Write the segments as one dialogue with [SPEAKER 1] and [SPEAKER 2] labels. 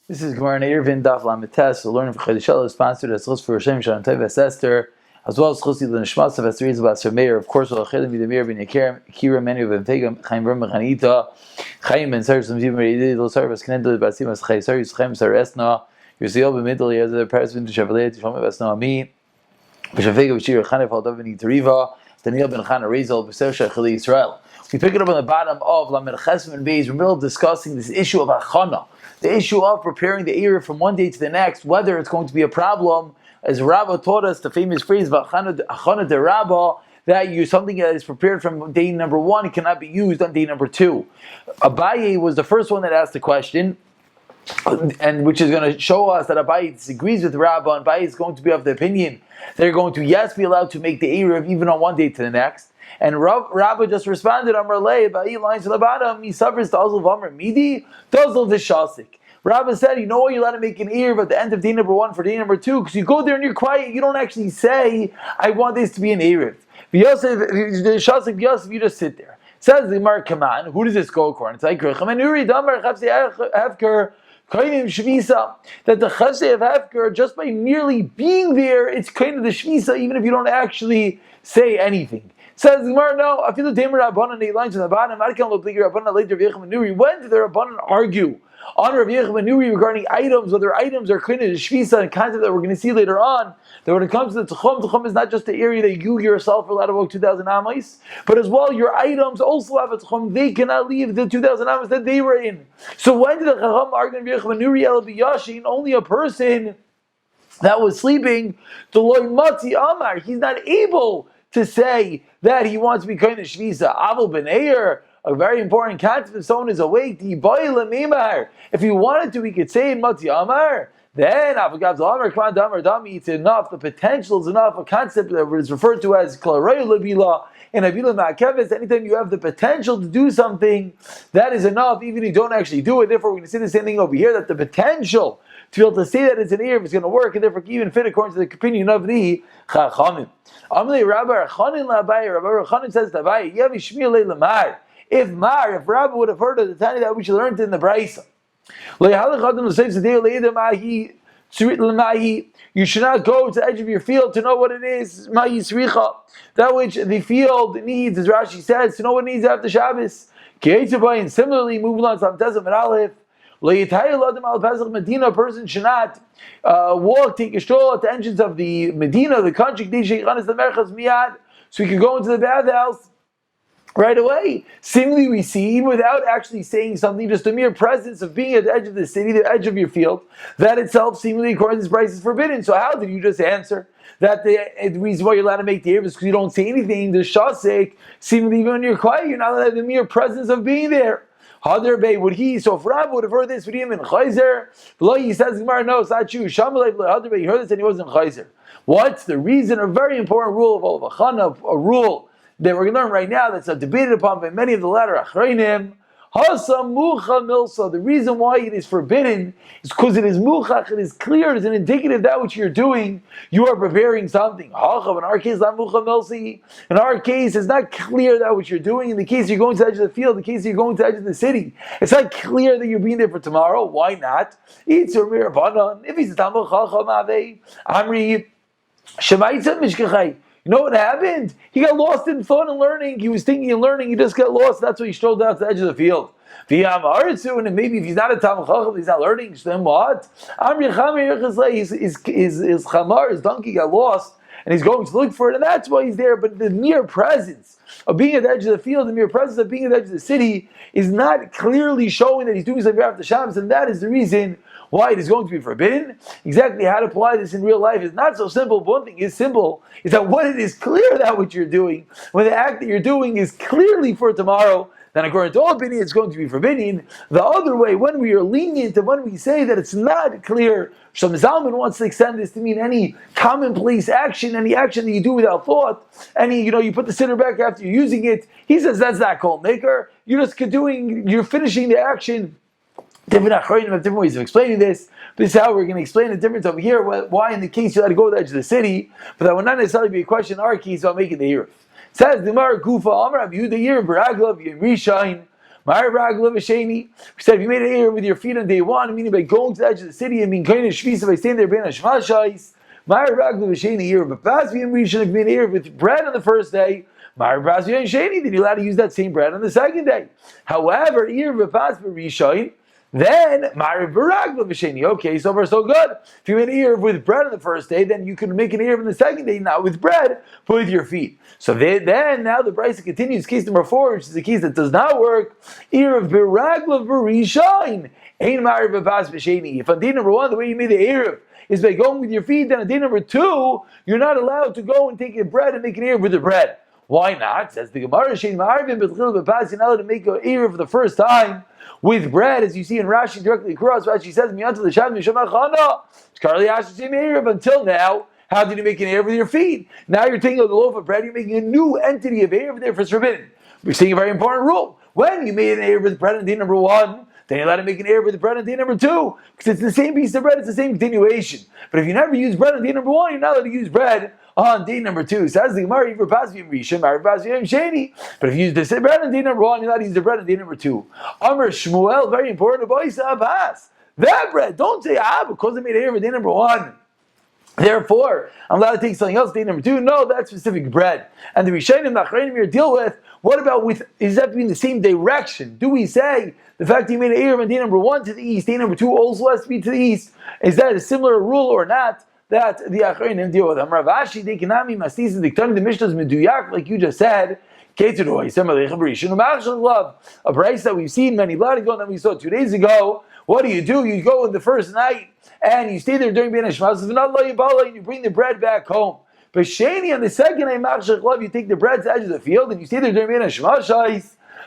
[SPEAKER 1] This is Gemara Eruvin Daf Yomi. So learning for Chedishel, sponsored as Chus for Hashem Shalom Teves Esther, as well as Chusi the Nishmas of Esther about Sir Meir. Of course, Olachedim Vidamir Ben Yakir, Kira Menu Ben Pegam, Chaim Ram Chanita, Chaim Ben Sar Some Zimmer Yidid Lo Sar Vaskenendel Basim As Chay Sar Yischaim Sar Esna, Yosiyel Ben Middle Yaz the Paris Ben Chevalier Tishom Vasna Ami, B'Shavega B'Shir Chanef Haldav Ben Yiteriva, Daniel Ben Chana Rezel B'Sev Shachli Israel. We pick it up on the bottom of Lamed Chesem and Beis. We're middle discussing this issue of Achana, the issue of preparing the Eruv from one day to the next, whether it's going to be a problem. As Rabbah taught us, the famous phrase Achana de Rabbah, that something that is prepared from day number one cannot be used on day number two. Abaye was the first one that asked the question, and which is going to show us that Abaye disagrees with Rabbah, and Abaye is going to be of the opinion they're going to be allowed to make the Eruv even on one day to the next. And Rabbi just responded, Amar Lei, by 8 lines to the bottom, he suffers to Azul Vamar Midi, Dozal Vishasik. Rabbi said, you know what, you're allowed to make an Eruv at the end of day number 1 for day number 2, because you go there and you're quiet, you don't actually say, I want this to be an Eruv. Vishasik, Yosef, you just sit there. Says the Gemara, come on, who does this go according to? That the Chasei of Hefker, just by merely being there, it's kind of the Shvisa, even if you don't actually say anything. Says the Gemara, no, I feel the Damer Rabbanan 8 lines on the bottom. When did the Rabbanan argue on Rav Yechim and Nuri regarding items, whether items are kind of the Shvisa and concept that we're going to see later on, that when it comes to the Tchum is not just the area that you yourself are allowed to walk 2,000 Amais, but as well your items also have a Tchum. They cannot leave the 2,000 Amais that they were in. So when did the Chacham argue Rav Yechim and Nuri El Biyashin? Only a person that was sleeping, the Loi Mati Amar, he's not able to say that he wants to be kind of Shvisa. Avol B'Neir, a very important concept, if someone is awake, if he wanted to, he could say in Mati Amar, then it's enough, the potential is enough, a concept that is referred to as Klaroy Labila, and Abila Ma'akeves, anytime you have the potential to do something, that is enough, even if you don't actually do it. Therefore, we're going to see the same thing over here, that the potential to be able to say that it's an ear is going to work, and therefore can even fit according to the opinion of the Chachamim. Amalei Rabbi Chanin Labai, Rabbi Chanin says to Abai, Yavi Shmiel Lamar. If Rabbi would have heard of the Tani that we should learn in the Brisa, you should not go to the edge of your field to know what it is. That which the field needs, as Rashi says, to know what it needs after Shabbos. And similarly, moving on to Samtezim and Aleph, Medina, a person should not take a stroll at the entrance of the Medina, the country, so he can go into the bathhouse right away. Seemingly we see, without actually saying something, just the mere presence of being at the edge of the city, the edge of your field, that itself seemingly according to this price is forbidden. So how did you just answer that the reason why you're allowed to make the Eruv is because you don't say anything? The shasek, seemingly even when you're quiet, you're not allowed to have the mere presence of being there. Hadar Bey, would he? So if Rabbi would have heard this, would he have been Chayzer? He says, Gemara, no, it's not true. Shamalei Hadar Bey, he heard this and he wasn't Chayzer. What's the reason? A very important rule of all of Achana, a rule that we're going to learn right now that's debated upon by many of the latter Achreinim. Hasam Mucha Milsa. The reason why it is forbidden is because it is Muchach, it is clear, it is an indicative that which you're doing, you are preparing something. Hachav, in our case, not Mucha Milsi. In our case, it's not clear that what you're doing. In the case you're going to the edge of the field, in the case you're going to the edge of the city, it's not clear that you're being there for tomorrow. Why not? It's a mere banan. If he's a Talmud Chacham Ave, Amri, Shemaitza Mishkachai. You know what happened? He got lost in thought and learning. He was thinking and learning. He just got lost. That's why he strolled out to the edge of the field. And maybe if he's not a Talmud Chacham, he's not learning. Then what? His chamar, his donkey, got lost, and he's going to look for it, and that's why he's there. But the mere presence of being at the edge of the field, the mere presence of being at the edge of the city, is not clearly showing that he's doing something after Shabbos, and that is the reason why it is going to be forbidden. Exactly how to apply this in real life is not so simple. But one thing is simple, is that when it is clear that what you're doing, when the act that you're doing is clearly for tomorrow, then according to all opinion, it's going to be forbidden. The other way, when we are lenient and when we say that it's not clear, Shlomo Zalman wants to extend this to mean any commonplace action, any action that you do without thought, you put the sitter back after you're using it. He says that's not called maker. You're finishing the action. Different Achronim have different ways of explaining this. This is how we're going to explain the difference over here, why in the case you had to go to the edge of the city, but that would not necessarily be a question in our case about making the Eruv. Says the Gemara Gufa Amar Abu the Year Baraglav Yemrishain We said if you made an Erev with your feet on day one, meaning by going to the edge of the city and being kind of shvisa by staying there, being a shmashais. If you made an Erev with bread on the first day, then you're allowed to use that same bread on the second day. However, then okay, so far so good. If you made an Erev with bread on the first day, then you can make an Erev on the second day, not with bread, but with your feet. So then now the Brisa continues, case number 4, which is the case that does not work. Erev biragla v'rishain. Ein ma'ariv b'pas b'sheni. If on day number 1, the way you made the Erev is by going with your feet, then on day number 2, you're not allowed to go and take your bread and make an Erev with the bread. Why not? Says the Gemara, Shein ma'arivin b'tchil b'pas, you're not allowed to make an Erev for the first time with bread, as you see in Rashi directly across. Rashi says, "Miyantel l'shav misham achana." It's karli ashim Erev. Until now, how did you make an Erev with your feet? Now you're taking a loaf of bread, you're making a new entity of Erev, therefore it's forbidden. We're seeing a very important rule. When you made an Erev with bread on day number 1, then you're allowed to make an Erev with bread on day number 2, because it's the same piece of bread, it's the same continuation. But if you never use bread on day number 1, you're not allowed to use bread on day number 2. Says the Gemara, but if you use the bread on day number 1, you're allowed to use the bread on day number 2. Amr Shmuel, very important. That bread, don't say because I made Erev on day number 1. Therefore, I'm allowed to take something else day number 2. No, that's specific bread. And the Rishonim, the Achrayim here deal with, what about with, is that in the same direction? Do we say the fact that you made an Erev on day number 1 to the east, day number 2 also has to be to the east? Is that a similar rule or not? That the Achrayim deal with. Rav Ashi, they cannot be mastis and diktan, the Mishnah is meduyak, like you just said. A price that we've seen many blood ago that we saw 2 days ago. What do? You go in the first night and you stay there during Bein Hashmaz, and you bring the bread back home. But Shani, on the second night, you take the bread to the edge of the field and you stay there during Bein Hashmaz,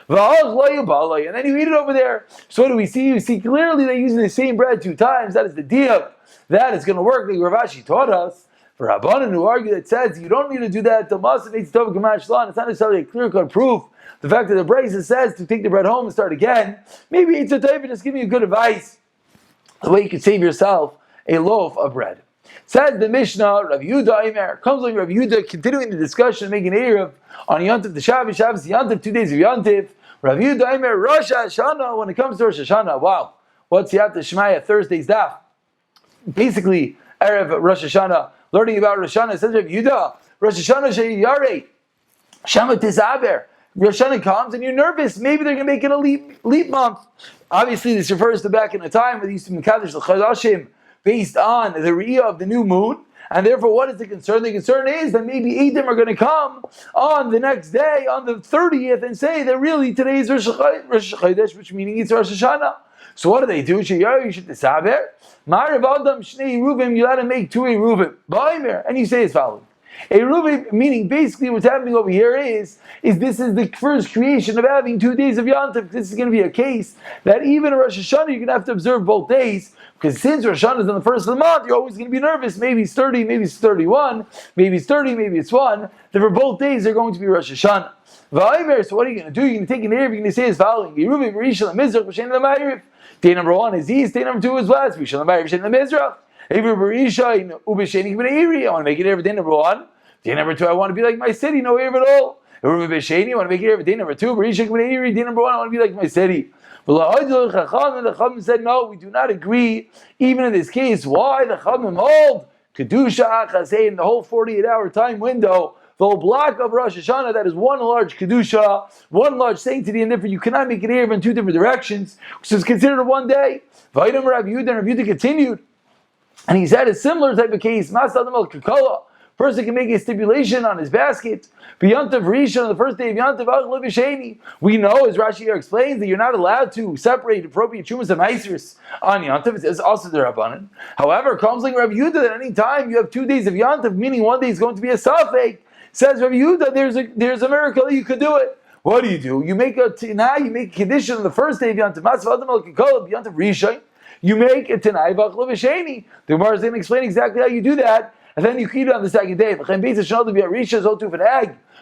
[SPEAKER 1] and then you eat it over there. So what do we see? We see clearly they're using the same bread 2 times. That is the deal. That is going to work like Rav Ashi taught us. For Rabbanan who argue that says you don't need to do that. It's not necessarily a clear-cut proof. The fact that the Brisa says to take the bread home and start again, maybe it's a type of just giving you good advice. The way you can save yourself a loaf of bread. Says the Mishnah, Rav Yehuda Aimer, comes like Rav Yehuda, continuing the discussion, making Erev on Yontif, the Shabbos, Yontif, 2 days of Yontif. Rav Yehuda Aimer, Rosh Hashanah, when it comes to Rosh Hashanah, wow, what's Yat Shmaya, Thursday's daf? Basically, Erev Rosh Hashanah, learning about Rosh Hashanah, says Rav Yehuda, Rosh Hashanah Sheyarei, Shama Tisaber. Rosh Hashanah comes and you're nervous. Maybe they're going to make it a leap month. Obviously, this refers to back in a time when they used to Mekadesh l'Chadashim based on the Riyah of the new moon. And therefore, what is the concern? The concern is that maybe Edom are going to come on the next day, on the 30th, and say that really today is Rosh Chodesh, which meaning it's Rosh Hashanah. So what do they do? You got to make 2 Eruvin. And you say as follows. Eruvin, meaning basically what's happening over here is this is the first creation of having 2 days of Yontif. This is going to be a case that even in Rosh Hashanah you're going to have to observe both days, because since Rosh Hashanah is on the first of the month, you're always going to be nervous. Maybe it's 30, maybe it's 31, maybe it's 30, maybe it's 1. Then for both days they're going to be Rosh Hashanah. So what are you going to do? You're going to take an Erev, you're going to say as following. Day number 1 is east, day number 2 is west. I want to make it every day number 1. Day number 2, I want to be like my city, no Erev at all. I want to make it every day number 2. Day number 1, I want to be like my city. And the Chachamim said, no, we do not agree, even in this case. Why? The Chachamim hold Kedusha Achasei in the whole 48-hour time window, the whole block of Rosh Hashanah, that is one large Kedusha, one large sanctity, and therefore you cannot make it Erev in 2 different directions, which is considered a 1 day. Vayidam Rav Yehuda, and Rav Yehuda continued. And he said a similar type of case. Person can make a stipulation on his basket. B'yantav Rishon, on the first day of Yantav, we know, as Rashi here explains, that you're not allowed to separate appropriate Shumas and Maisers on Yantav. It says also the Rabbanan. However, comes like Rabbi Yehuda that any time you have 2 days of Yantav, meaning 1 day is going to be a Safek, says Rabbi Yehuda, there's a miracle that you could do it. What do? You make a condition on the first day of Yantav. B'yantav Rishon. You make a Tanai V'achlo V'sheni. The Gemara is going to explain exactly how you do that, and then you eat it on the second day. If an egg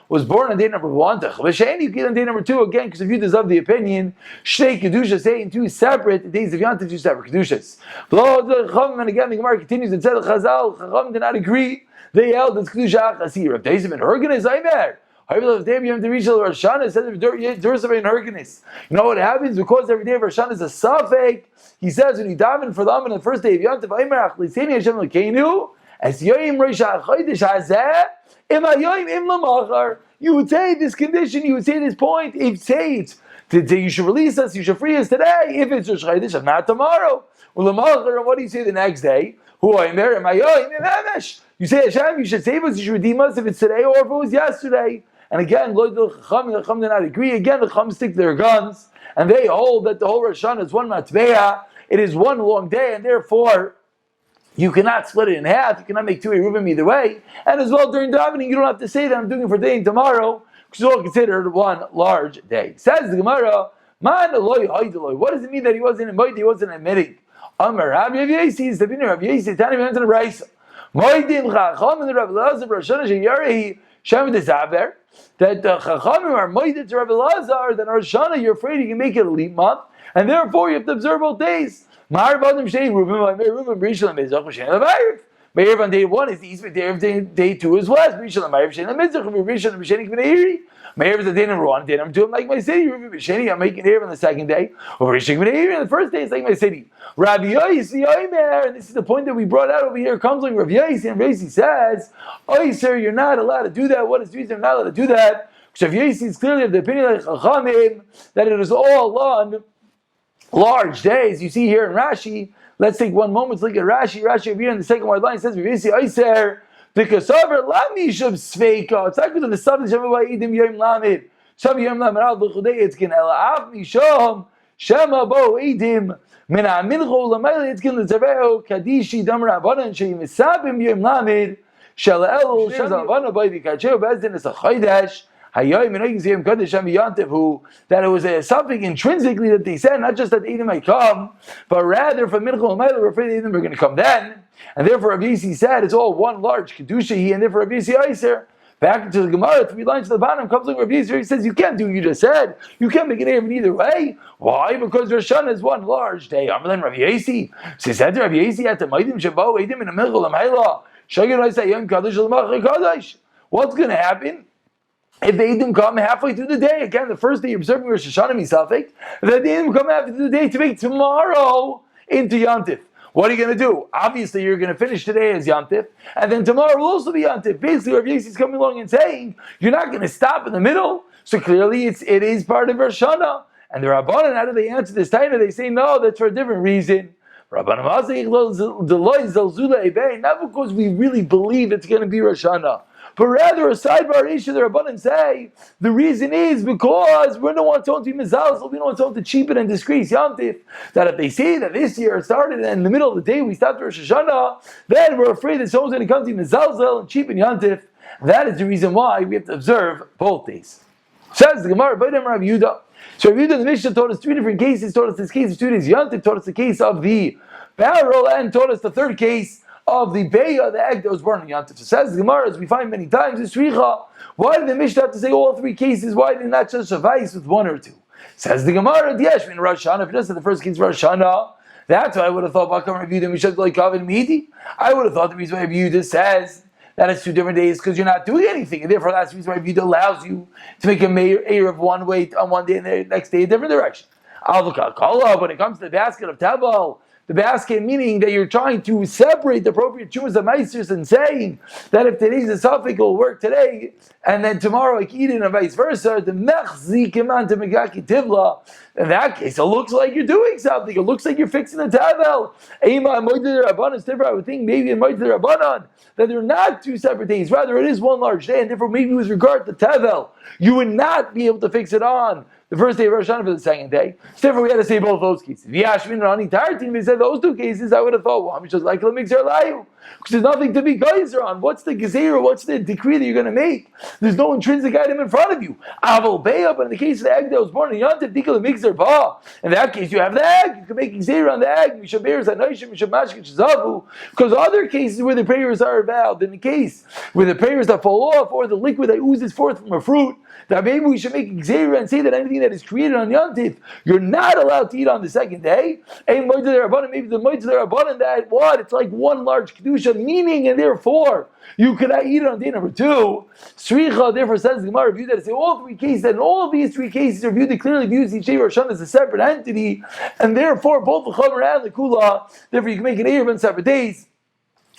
[SPEAKER 1] was born on day number 1, V'sheni you eat on day number 2 again, because if you deserve the opinion, Shnei Kedusha say in 2 separate days of Yantiv, 2 separate Kedushas. And again the Gemara continues and said Chazal Chacham did not agree. They held it's Kedusha Achasi. Rav Dezim and Eruvin is Aimer. The day of Yom Rishon Rosh Hashanah says you know what happens because every day of Rosh Hashanah is a suffix. He says when you daven for them on the first day of Yom Tov, as Yoim Rosh HaChodesh Hazeh, Im HaYoim Im LaMachar. You would say this condition, you would say this point, if say it, today you should release us, you should free us today, if it's Rosh Chodesh, and not tomorrow. Well, LaMachar, and what do you say the next day? Hu HaYomer Im HaYoim Im Emesh. You say, Hashem, you should save us, you should redeem us if it's today or if it was yesterday. And again, the Chacham did not agree. Again, the Chacham stick to their guns, and they hold that the whole Rosh Hashanah is one Matveah, it is one long day, and therefore, you cannot split it in half. You cannot make two Eruvin either way. And as well, during davening, you don't have to say that I'm doing it for today and tomorrow, because it's all considered one large day. Says the Gemara, Man Eloi Haidoloi. What does it mean that he wasn't admitting? He wasn't admitting. Amar Rabbi Yesi is the bin Rabbi Yesi. Tani went to the Raisa. Moedim Chacham and the Rabbi Lazar Roshana Sheyarehi Shem Desaber. That the Chachamim are moeded to Rabbi Lazar. That Roshana, you're afraid you can make it a leap month, and therefore you have to observe both days. Meir on day 1 is the east, day 2 is west. Meir is the day number 1, day number 2 I'm like my city. I'm making here on the second day. Over on the first day it's like my city. Rabbi Yosi, and this is the point that we brought out over here, comes like Rabbi Yosi, and Rabbi Yosi says, "Oh, sir, you're not allowed to do that." What is the reason you're not allowed to do that? Because Rabbi Yosi is clearly of the opinion like Chachamim that it is all on large days. You see here in Rashi, let's take one moment to look at Rashi. Rashi over here in the second word line says, "V'yisi Oiser Dikasaver Lamishab Sveika." It's not because of the subject of Idim Yom Lamid. Shav Yom Lamid Al B'Chudei Etzkin Ela Av Misham Shema Bo Idim Min HaMincho Lamayli Etzkin L'Zaveo Kadishi Dam Rabbanan Sheim Misabim Yom Lamid Shel Elu Shem Zavana Bay V'Kacheu Bezdin Es HaChodesh. That it was something intrinsically that they said, not just that the Edom might come, but rather from Minchol Ma'ila, we're afraid the Edom are going to come then, and therefore Rav Yisi said it's all one large kedusha, and therefore Rav Yisi Aiser. Back to the Gemara, 3 lines to the bottom, comes like Rav Yisi, he says you can't do what you just said. You can't make it Erev either way. Why? Because Rosh Hashanah is one large day. I'm then Rav Yisi. So he said to Rav Yisi at the Maidim Shabo Edom in the Minchol Ma'ila. What's going to happen? If the Eidim come halfway through the day, again, the first day you're observing Rosh Hashanah Misafik, then the Eidim come after the day to make tomorrow into Yantif. What are you going to do? Obviously, you're going to finish today as Yantif, and then tomorrow will also be Yantif. Basically, Rav Yesi is coming along and saying, you're not going to stop in the middle, so clearly it is part of Rosh Hashanah. And the Rabbanan, how do they answer this time? They say, no, that's for a different reason. Not because we really believe it's going to be Rosh Hashanah, but rather a sidebar issue. The Rabbanan say the reason is because we don't want someone to be mezalzel, we don't want someone to cheapen and disgrace Yantif. That if they say that this year started and in the middle of the day we stopped Rosh Hashanah, then we're afraid that someone's going to come to be mezalzel and cheapen Yantif. That is the reason why we have to observe both days. Says the Gemara, B'nai Rav Yehuda. So Rav Yehuda, the Mishnah taught us 3 different cases. Taught us this case of 2 days Yantif, taught us the case of the barrel, and taught us the third case of the beya, the egg that was born in Yantif. So says the Gemara, as we find many times, is Shricha. Why did the Mishnah have to say all 3 cases? Why did it not just suffice with 1 or 2? Says the Gemara, yes, in Rosh Hashanah, if you just said the first case Rosh Hashanah, that's why I would have thought Bakam Rav Yehuda Mishak like Kavin Midi. I would have thought the reason why Rav Yehuda says that it's 2 different days because you're not doing anything, and therefore that's the reason why Rav Yehuda allows you to make a Erev one way on one day and the next day a different direction. When it comes to the basket of Tabal, the basket meaning that you're trying to separate the appropriate chumas and meisters and saying that if today's a suffix, it will work today, and then tomorrow I can eat it and vice versa, the mechzi keman to megaki tivla. In that case, it looks like you're doing something. It looks like you're fixing the tavel. I would think maybe in Moed Rabbanan that they're not 2 separate days. Rather, it is one large day, and therefore maybe with regard to tavel, you would not be able to fix it on the first day of Rosh Hashanah for the second day. So therefore, we had to say both those cases. We said those 2 cases, I would have thought, well, I'm just like because there's nothing to be geyser on. What's the gezerah? What's the decree that you're going to make? There's no intrinsic item in front of you. Aval beya, but in the case of the egg that was born in Yantif, dikal mixer ba. In that case, you have the egg. You can make gezerah on the egg. Because other cases where the prayers are valid, in the case where the prayers that fall off or the liquid that oozes forth from a fruit, that maybe we should make gezerah and say that anything something that is created on Yontif, you're not allowed to eat on the second day. Maybe the moed rabbanan that what? It's like one large kedusha, meaning, and therefore you cannot eat it on day number 2. Sricha therefore says the Gemara reviewed that. Say all 3 cases, and all of these 3 cases are viewed, they clearly views each day Rosh Hashanah as a separate entity, and therefore both the Chomer and the Kula, therefore you can make an Eruvin on separate days.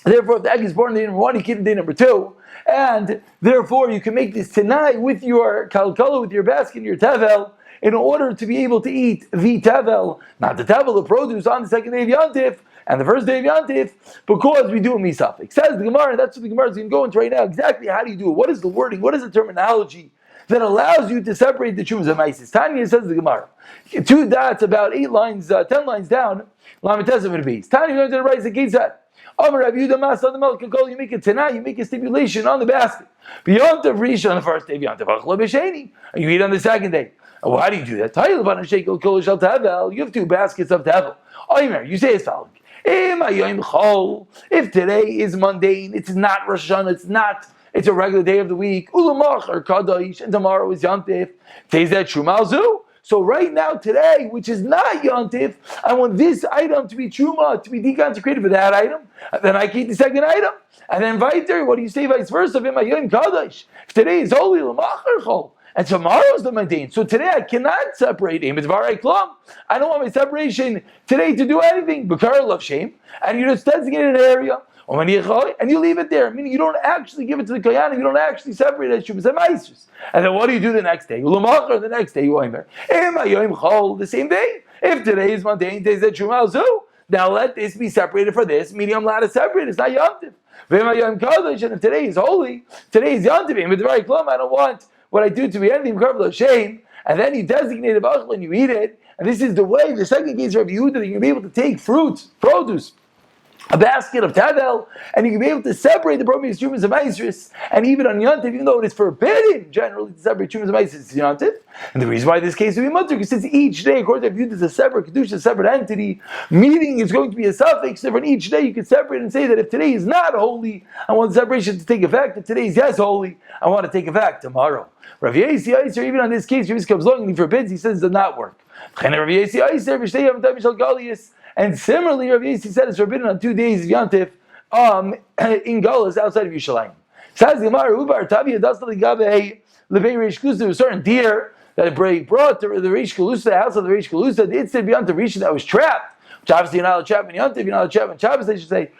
[SPEAKER 1] Therefore, if the egg is born on day number 1, you keep it on day number 2. And therefore, you can make this tonight with your kalkala, with your basket, and your tevel, in order to be able to eat the tevel, not the tevel, the produce, on the second day of Yantif, and the first day of Yantif, because we do a misafik. Says the Gemara, and that's what the Gemara is going to go into right now. Exactly how do you do it? What is the wording? What is the terminology that allows you to separate the Chumas and Maisis? Tanya says the Gemara. 2 dots, about 8 lines, 10 lines down, Lametezim and Beis. Tanya goes to the right, the Kitzat. You make it tonight, you make a stipulation on the basket. Beyond the Rish on the first day, beyond the Bachla, and you eat on the second day. Well, how do you do that? You have 2 baskets of Tavel. You say it's following. If today is mundane, it's not Rosh Hashanah, it's a regular day of the week. And tomorrow is Yantif. Today's that Shumalzu. So right now, today, which is not Yontif, I want this item to be Truma, to be deconsecrated for that item, and then I keep the second item. And then Viter, what do you say vice versa? If today is holy, and tomorrow is the mundane. So today I cannot separate. I don't want my separation today to do anything. Bakar love shame. And you just designate an area. And you leave it there, meaning you don't actually give it to the koyanim, you don't actually separate it as shumas. And then what do you do the next day? The next day, the same day. If today is mundane, today's that shumal. Now let this be separated for this, meaning I'm allowed to separate. It's not yontif. And if today is holy, today is yontif. I don't want what I do to be anything of shame. And then you designate a bachla and you eat it. And this is the way. The second case of Yehuda, that you can be able to take fruits, produce, a basket of tadel, and you can be able to separate the promises Chumas and Maisris, and even on Yontif, even though it is forbidden generally to separate Chumas and Maisris in Yontif. And the reason why this case would be mutter, because since each day, according to viewed as a separate kedusha, a separate entity, meaning is going to be a suffix, so for each day you can separate and say that if today is not holy, I want the separation to take effect. If today is yes holy, I want to take effect tomorrow. Rav Yesi Aiser, even on this case, Rav comes along and he forbids, he says it does not work. And similarly, Rav Yesi said it's forbidden on 2 days of Yantif in Galus outside of Yerushalayim. Says the Gemara, Ubar Tabi Adasli Gabe Levei Reish Kalusa. There was a certain deer that brought to the Reish Kalusa, the house of the Reish Kalusa. It said Yantif Reish that was trapped. Which obviously you're not allowed to trap in Yantif, you're not allowed to trap in Shabbos. They should say.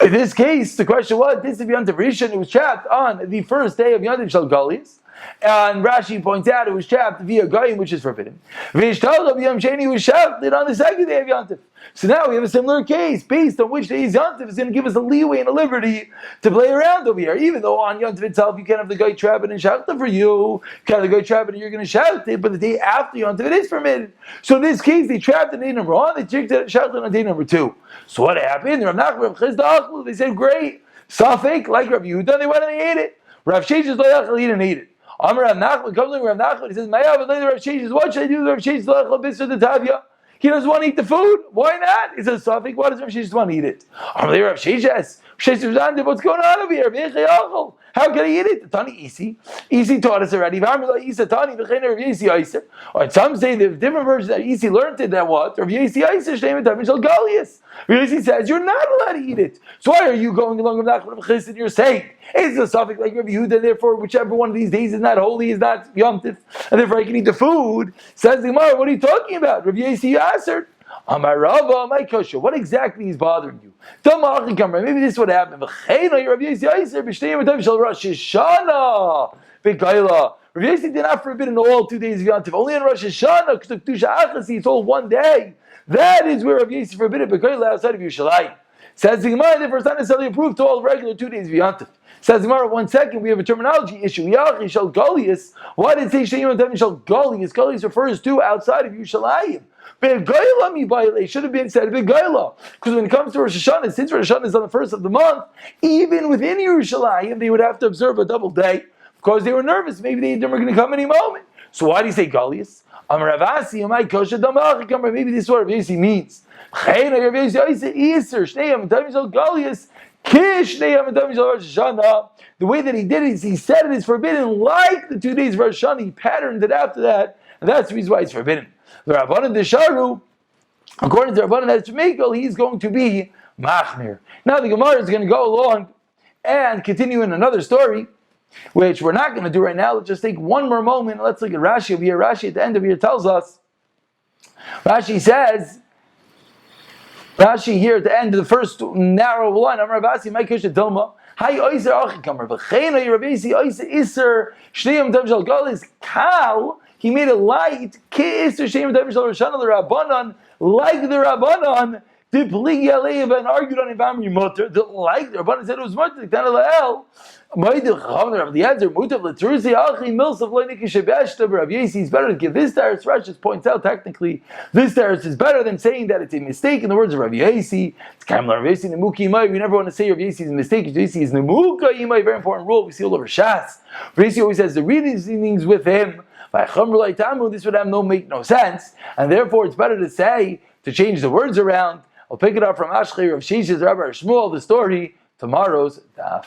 [SPEAKER 1] In this case, the question was, this is Yantif Reish, and it was trapped on the first day of Yantif Shal Galis. And Rashi points out it was trapped via Goyim, which is forbidden. V'ishtalgav Yom Sheni was shafted on the second day of Yantif. So now we have a similar case, based on which day is Yantif, is going to give us a leeway and a liberty to play around over here. Even though on Yantif itself you can't have the guy trap it and shout it for you, you can't have the guy trap it and you're going to shout it, but the day after Yantif it is permitted. So in this case, they trapped it on day number 1, they shouted it on day number 2. So what happened? Rav Nachman, Rav Chizda, they said, great, Safek, like Rav Yehuda, they went and they ate it. Rav Sheshes lo yachal, he didn't eat it. Amar Rav Nachman comes to Rav Nachman. He says, "Ma'av later Rav Sheshes. What should I do with Rav Sheshes? L'achal b'sur the tavya. He doesn't want to eat the food. Why not?" He says, "Safik. Why does Rav Sheshes want to eat it?" Amar Rav Sheshes. What's going on over here? How can I eat it? Tani Isi taught us already. Or some say the different versions that Isi learned it. That what? Rav Yesi Aiser Shnei Mitavim Shal Galius. Rav Yesi says you're not allowed to eat it. So why are you going along with Nachman of Chis and you're saying it's a suffix like Rav Yehuda? Therefore, whichever one of these days is not holy is not Yom Tif, and therefore I can eat the food. Says the Gemara, what are you talking about? Rav Yesi answered, Amar Rava, my kosher. What exactly is bothering you? Maybe this would happen. Rav Yesi did not forbid in all 2 days of Yantif. Only in Rosh Hashanah, because Kedusha Achasi, it's all 1 day. That is where Rav Yesi forbid it, outside of Yerushalayim. Says the Gemara, therefore it's not necessarily approved to all regular 2 days of Yantif. Says the Gemara, 1 second, we have a terminology issue. Yachi shal Galius. Why did it say Sheyim Tevin shal Galius? Galius refers to outside of Yerushalayim. It should have been said Begaila. Because when it comes to Rosh Hashanah, since Rosh Hashanah is on the first of the month, even within Yerushalayim, they would have to observe a double day because they were nervous. Maybe they were going to come any moment. So why do you say Galius? Maybe this is what Rav Yesi means. The way that he did it is he said it is forbidden like the 2 days of Rosh Hashanah. He patterned it after that and that's the reason why it's forbidden. The Rabbanan Desharu, according to Rabbanan that's Mekel, he's going to be Machmir. Now the Gemara is going to go along and continue in another story, which we're not going to do right now. Let's just take one more moment and let's look at Rashi over here. Rashi at the end of here tells us, Rashi says, Rashi here at the end of the first narrow line, Amar Rabasi, my Kisha Dilma, Hay Oiser Achikamer, V'chein Rabasi Oiser Iser Shneyam Devshal Galis Kal. He made it light, Ki Iser Shneyam Devshal Rishana Rabbanon, like the Rabbanon. Did Pligi Alev and argued on Ibam Mutter? Like the Rabbanon said it was Mutter. Tan Lael. Moedil Chavner of the answer Mutav Letrusi Achi Milsaf Loiniki Shebeshta. Rav Yesi is better to give this teretz. Rashi just points out technically this teretz is better than saying that it's a mistake in the words of Rav Yesi. It's Kamla Rav Yesi Nemuki Yimai. We never want to say Rav Yesi is a mistake. Rav Yesi is Nemuka Yimai. Very important rule we see all over Shas. Rav Yesi always has the reasonings with him. By Chamr Tamu, this would have make no sense, and therefore it's better to say to change the words around. I'll pick it up from Ashkei Rav Shish's Rabbi Shmuel, the story, tomorrow's Daf.